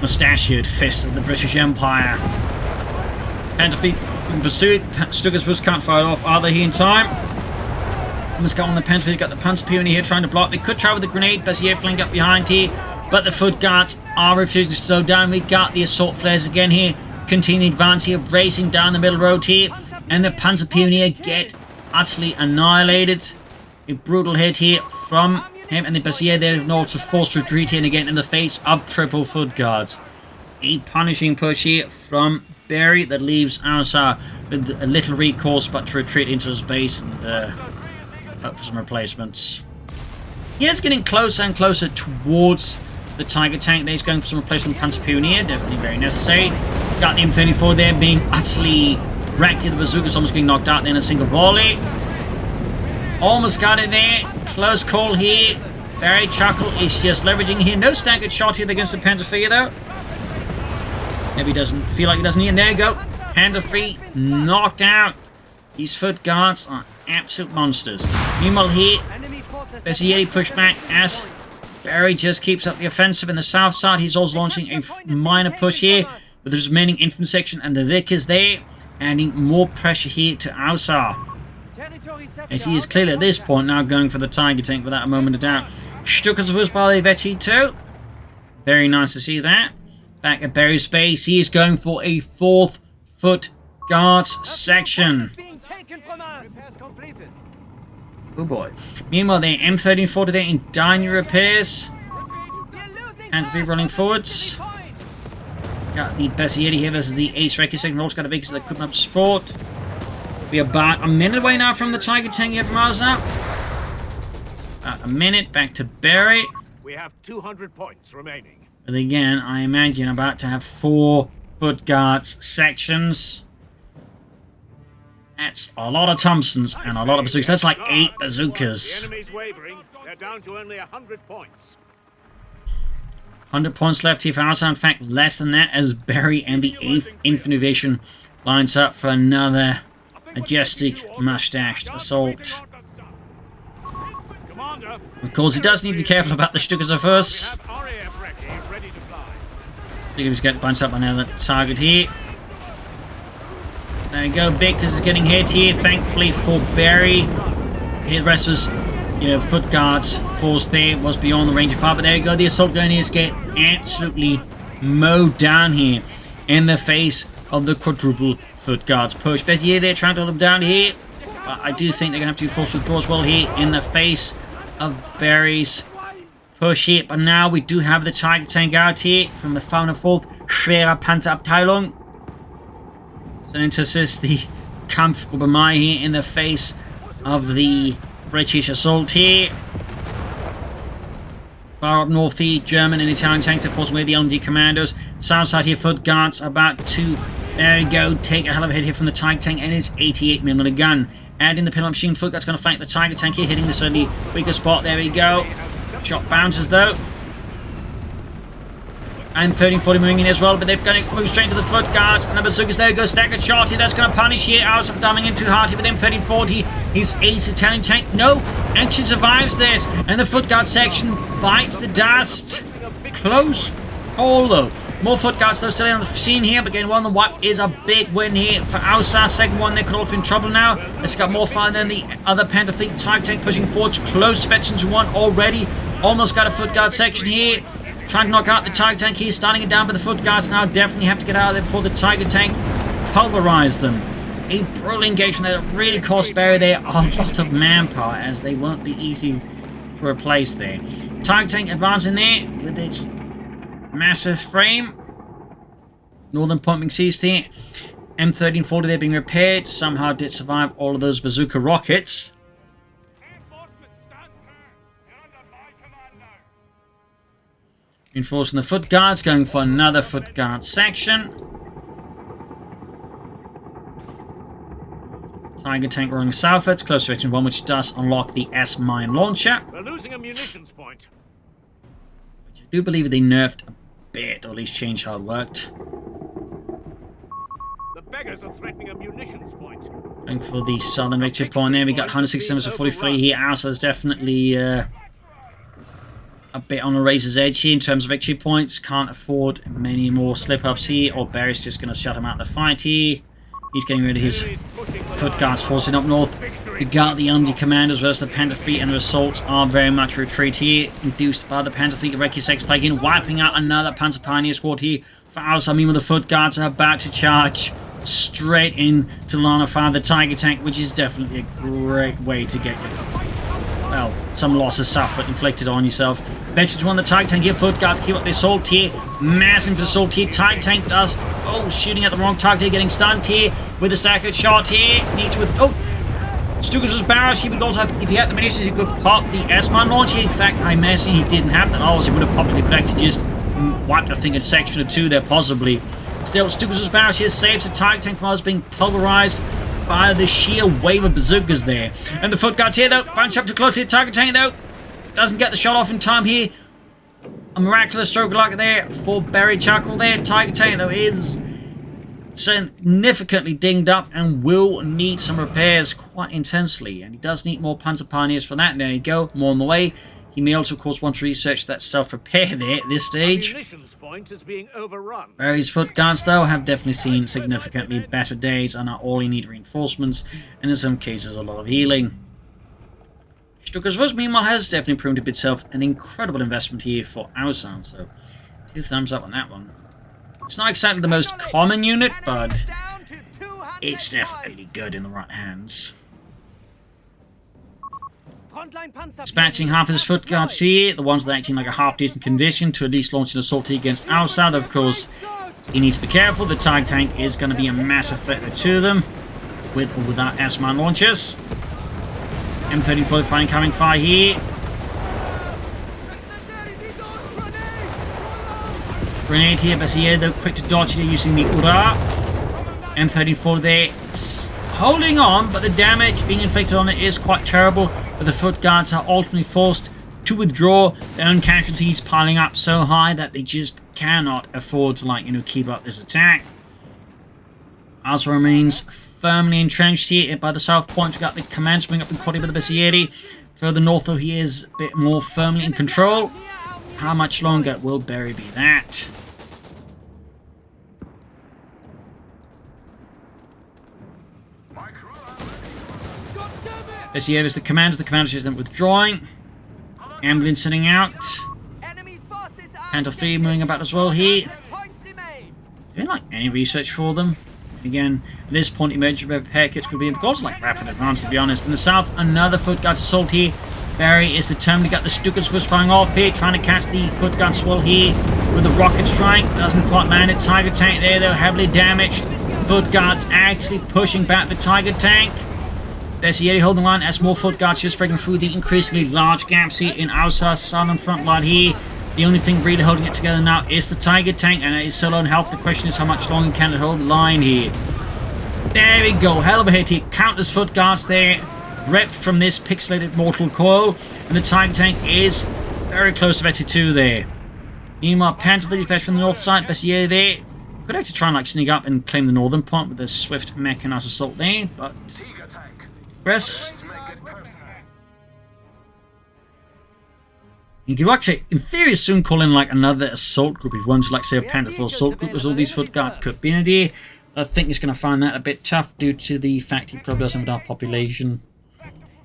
mustachioed fist of the British Empire. Panther 3 in pursuit. Stuka's first can't fire it off. Are they here in time? Almost got on the Panther 3. Got the Panzer Peony here trying to block. They could try with the grenade. Bessier flank up behind here. But the foot guards are refusing to slow down. We got the assault flares again here. Continue advance here. Racing down the middle road here. And the Panzer Pioneer get utterly annihilated. A brutal hit here from him. And the Bessier there is also forced to retreat here again in the face of triple foot guards. A punishing push here from Barry that leaves Ausar with a little recourse but to retreat into his base and hope for some replacements. He is getting closer and closer towards the Tiger tank. There he's going for some replacement Panzer Pioneer. Definitely very necessary. Got the M34 there being utterly wrecked here. The bazooka's almost getting knocked out there in a single volley. Almost got it there. Close call here. Barry Chuckle is just leveraging here. No staggered shot here against the Panther 3 though. Maybe he doesn't feel like he doesn't need it. There you go. Panther 3 knocked out. These foot guards are absolute monsters. Meanwhile here, Bessier pushed back as Barry just keeps up the offensive in the south side. He's also launching a minor push here with his remaining infantry section, and the Vic is there, adding more pressure here to Ausar. As he is clearly at this point now going for the Tiger tank without a moment of doubt. Stuckers was by the Vecchi too. Very nice to see that. Back at Barry's base, he is going for a 4th foot guards section. Oh boy. Meanwhile, the M1340 there in diner repairs. And 3 running forwards. Got the Bessieri here versus the Ace Recce section. Also got a big because they couldn't have support. We're about a minute away now from the Tiger tank here from Ausar. About a minute. Back to Barry. We have 200 points remaining. But again, I imagine about to have 4 foot guards sections. That's a lot of Thompsons and a lot of bazookas. That's like 8 bazookas. The enemy's wavering. They're down to only 100 points. 100 points left here for Ausar. In fact, less than that as Barry and the 8th Infantry Division lines up for another majestic mustached assault. Of course, he does need to be careful about the Stuckers of us. He's getting bunched up on another target here. There you go, Victor's is getting hit here, thankfully for Barry. Here the rest was, foot guards force there, was beyond the range of fire, but there you go, the assault grenadiers get absolutely mowed down here in the face of the quadruple foot guards push. Bezier there trying to hold them down here, but I do think they're going to have to be forced to withdraw as well here in the face of Barry's push here. But now we do have the Tiger tank out here from the 4th Schwere Panzerabteilung. So to assist the Kampfgruppe Mai here in the face of the British assault here. Far up north here, German and Italian tanks are forcing away the LMD commandos. South side here, foot guards about to, there you go, take a hell of a hit here from the Tiger tank and its 88mm gun. Adding the pillar machine, foot guards going to flank the Tiger tank here, hitting the certainly weaker spot. There we go. Shot bounces though. And 1340 moving in as well, but they've got to move straight to the foot guards. And the bazookas, there goes staggered shot here. That's going to punish here. Ausar dumbing in too hard here with M1340. His ace Italian tank. No, actually survives this. And the foot guard section bites the dust. Close call though. More foot guards though still on the scene here, but getting one on the wipe is a big win here for Ausar. Second one, they could all be in trouble now. It's got more fire than the other Panther Fleet Tiger tank pushing forward. Close to veterans one already. Almost got a foot guard section here. Trying to knock out the Tiger tank here, starting it down, but the foot guards now definitely have to get out of there before the Tiger tank pulverize them. A brutal engagement that really cost Barry there a lot of manpower, as they won't be easy to replace there. Tiger tank advancing there with its massive frame. Northern point being seized here. M1340 there being repaired. Somehow did survive all of those bazooka rockets. Reinforcing the foot guards, going for another foot guard section. Tiger tank rolling southwards, close to section 1, which does unlock the S-mine launcher. We're losing a munitions point. Which I do believe they nerfed a bit, or at least changed how it worked. The beggars are threatening a munitions point. Going for the southern victory point there. We got 167 to 43 here. Ausar's definitely a bit on the razor's edge here in terms of victory points. Can't afford many more slip-ups here, or Barry's just going to shut him out of the fight here. He's getting rid of his foot guards forcing up north. We got the Undy Commanders versus the Panther Fleet, and the assaults are very much a retreat here, induced by the Panther Fleet of Recce 6 Plague, wiping out another Panzer Pioneer squad here for Ausar. Meanwhile, the foot guards are about to charge straight in to line of fire the Tiger tank, which is definitely a great way to get you. Well, some losses suffered, inflicted on yourself. Veterans won the Tiger tank here. Foot guards keep up the assault here. Massive assault here. Tiger tank does. Oh, shooting at the wrong target here. Getting stunned here with a staggered shot here. Needs with. Oh! Stuckers was barraged. He would also have. If he had the munitions, he could pop the S-mine launcher. In fact, I imagine he didn't have that. Oh, he would have popped it. He could actually just wiped, I think, a section or two there, possibly. Still, Stuckers was barraged here. Saves the Tiger tank from us being pulverized by the sheer wave of bazookas there. And the foot guards here, though. Bunch up too close to the Tiger tank, though. Doesn't get the shot off in time here. A miraculous stroke of luck there for Barry Chuckle there. Tiger tank, though, is significantly dinged up and will need some repairs quite intensely. And he does need more Panzer Pioneers for that. There you go. More on the way. He may also, of course, want to research that self-repair there at this stage. Munitions point is being overrun. Barry's foot guards, though, have definitely seen significantly better days and are all in need of reinforcements, and in some cases a lot of healing. Stucker's meanwhile has definitely proven to be itself an incredible investment here for Ausar, so 2 thumbs up on that one. It's not exactly the most common unit, but it's definitely good in the right hands. Dispatching half of his foot guards here, the ones that are acting like a half-decent condition, to at least launch an assault here against Ausar. Of course, he needs to be careful. The Tiger tank is going to be a massive threat to them, with or without S-mine launchers. M34 applying coming fire here. Grenade here, Bessier, though, quick to dodge here using the Ura. M34 there, holding on, but the damage being inflicted on it is quite terrible. But the foot guards are ultimately forced to withdraw, their own casualties piling up so high that they just cannot afford to, keep up this attack. Ausar remains firmly entrenched here by the south point. We got the command spring up in quality by the Bessieri. Further north, though, he is a bit more firmly in control. How much longer will Barry be that? Bessier is the commander. The commander is then withdrawing. Ambulance sitting out. Panther 3 moving about as well here. Is there any research for them? Again, at this point, emergency repair kits could be because rapid advance, to be honest. In the south, another foot guard assault here. Barry is determined to get the Stukas was firing off here, trying to catch the foot guard swell here with a rocket strike. Doesn't quite land it. Tiger tank there, they're heavily damaged. Foot guards actually pushing back the Tiger tank. Bessieri holding line as more foot guards just breaking through the increasingly large gaps here in Ausar's southern front line here. The only thing really holding it together now is the Tiger tank, and it is so low in health. The question is how much longer can it hold the line here. There we go, hell of a hit here. Countless foot guards there, ripped from this pixelated mortal coil, and the Tiger tank is very close to Vetti 2 there. Meanwhile, Panther dispatched from the north side. Bessier there could actually try and sneak up and claim the northern point with a swift mechanized assault there, but press. You could actually, in theory, soon call in another assault group if you want to, say, a Panther 4 assault group, as all these foot guards could be in here. I think he's going to find that a bit tough due to the fact he probably doesn't have enough population.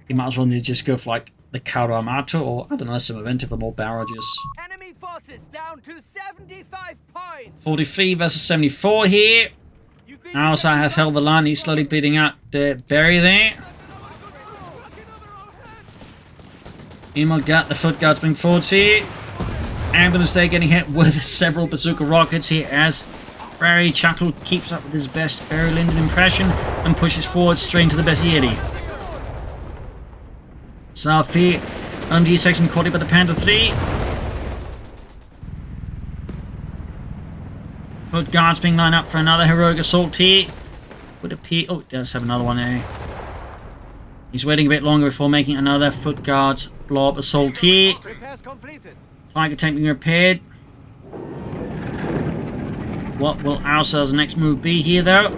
He might as well just go for the Cairo Armato, or I don't know, some event for more barrages. Enemy forces down to 75 points. 43 versus 74 here. Ausar has held the line. He's slowly bleeding out Barry there. Meanwhile, got the foot guards being forwards here. Ambulance there getting hit with several bazooka rockets here as Barry Chuckle keeps up with his best Barry Lyndon impression and pushes forward straight into the Bessieri. South here, under section caught by the Panther 3. Foot guards being lined up for another heroic assault here. Would appear. Oh, does have another one there. He's waiting a bit longer before making another foot guards blob assault here. Tiger tank being repaired. What will Ausar's next move be here, though?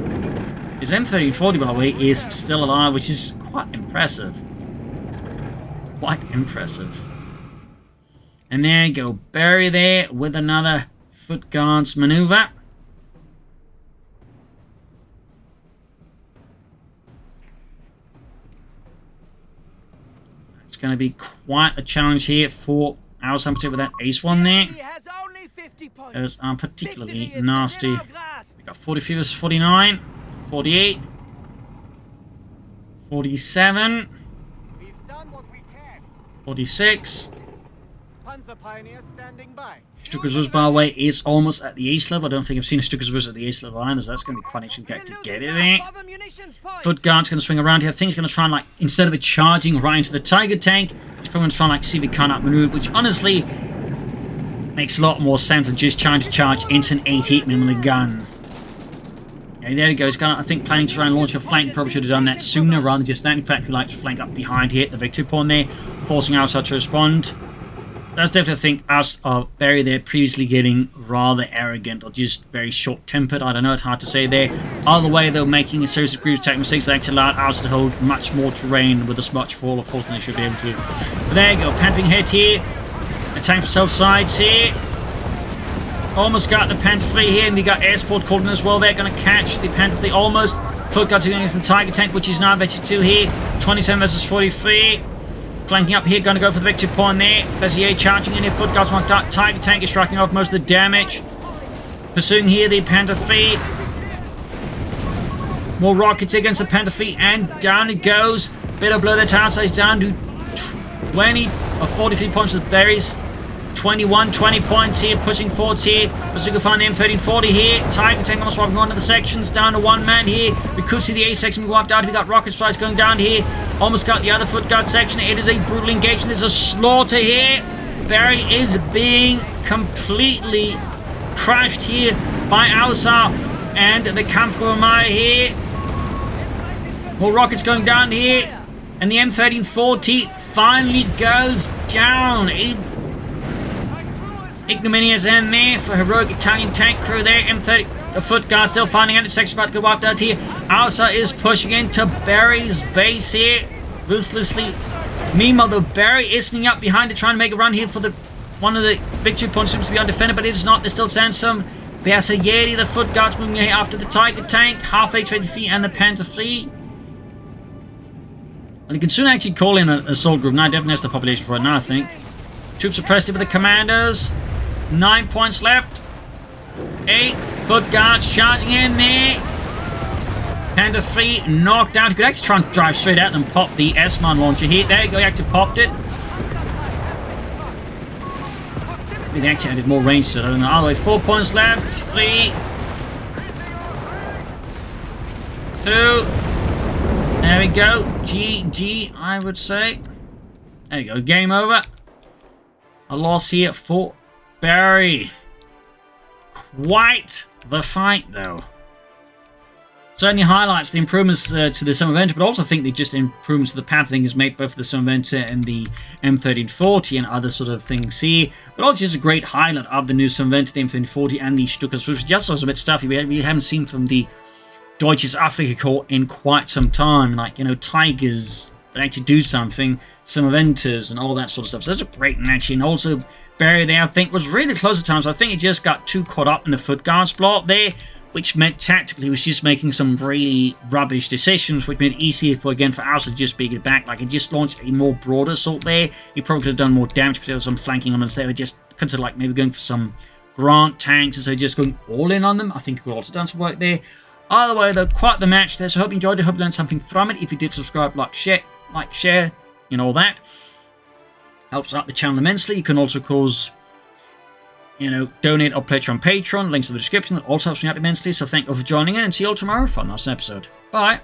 His M1340, by the way, is still alive, which is quite impressive. Quite impressive. And there you go, Barry there with another foot guards maneuver. It's going to be quite a challenge here for Ausar with that ace one there. Those are particularly nasty. We got 43 versus 49, 48, 47, 46. Stukas by the way is almost at the ace level. I don't think I've seen a Stukas at the ace level either, so that's going to be quite interesting to get it there. Foot guard's going to swing around here. I think he's going to try and instead of it charging right into the Tiger tank, he's probably going to try and see if he can outmaneuver, which honestly makes a lot more sense than just trying to charge into an 88mm gun. Okay, there we go. He's I think planning to try and launch a flank. Probably should have done that sooner rather than just that. In fact, we like to flank up behind here at the victory point there, forcing Ausar to respond. That's definitely, I think, us are very there previously getting rather arrogant or just very short-tempered. I don't know, it's hard to say there. Either way, though, making a series of cruise attack mistakes that actually allowed us to hold much more terrain with as much fall of force than they should be able to. But there you go, Panthering hit here. Attack from both sides here. Almost got the Panther 3 here, and we got Air Support called in as well. They're going to catch the Panther 3 almost. Foot Guards against the Tiger Tank, which is now Vetted 2 here. 27 versus 43. Flanking up here, going to go for the victory point there. Bezier charging in here. Foot Guards marked out. Tiger Tank is striking off most of the damage. Pursuing here the Panther 3. More rockets against the Panther 3, and down it goes. Bit of blow, the tower size down to 20 or 43 points with berries. 21, 20 points here, pushing forwards here. Bazooka find the M1340 here. Tiger Tank almost wiping one of the sections, down to one man here. We could see the A section be wiped out. We got rocket strikes going down here. Almost got the other Foot Guard section. It is a brutal engagement. There's a slaughter here. Barry is being completely crashed here by Ausar and the Kampfgruppe here. More rockets going down here. And the M1340 finally goes down. Ignominious end there for heroic Italian tank crew there. M30, the Foot Guard still finding out the section about to get wiped out here. Ausar is pushing into Barry's base here, ruthlessly. Meanwhile, though, Barry is sneaking up behind to try and make a run here for the one of the victory points seems to be undefended, but it is not. There's still Sansom. Beasayeri, the Foot Guards moving here after the Tiger Tank, half HV feet, and the Panther 3. And you can soon actually call in an assault group. Now, definitely has the population for it now, I think. Troops suppressed with the commandos. 9 points left. 8 Foot Guards charging in there. Panther 3 knocked out. He could actually try and drive straight at them and pop the S-Man launcher here. There you go, he actually popped it. They actually added more range to it. I don't know. All the way, 4 points left. 3. 2. There we go. GG, I would say. There you go. Game over. A loss here for Barry. Quite the fight, though. Certainly highlights the improvements to the summer event, but also think the just improvements to the path thing has made both the summer event and the M1340 and other sort of things here. But also just a great highlight of the new summer event, the M1340 and the Stukas, which just also a bit stuffy. We haven't seen from the Deutsches Afrika Corps in quite some time. Like, you know, Tigers that actually do something, some eventers and all that sort of stuff. So that's a great match. And also Barry there, I think, was really close at times. I think he just got too caught up in the Foot Guards block there, which meant tactically he was just making some really rubbish decisions, which made it easier for, again, for Ausar to just beat it back. Like, he just launched a more broader assault there. He probably could have done more damage, but there was some flanking on us. They were just considered like maybe going for some Grant tanks instead of just going all in on them. I think he could have also done some work there. Either way, though, quite the match there. So I hope you enjoyed it. I hope you learned something from it. If you did, subscribe, like, share, you know, all that. Helps out the channel immensely. You can also, of course, you know, donate or pledge on Patreon. Links in the description. That also helps me out immensely. So thank you for joining in, and see you all tomorrow for another episode. Bye.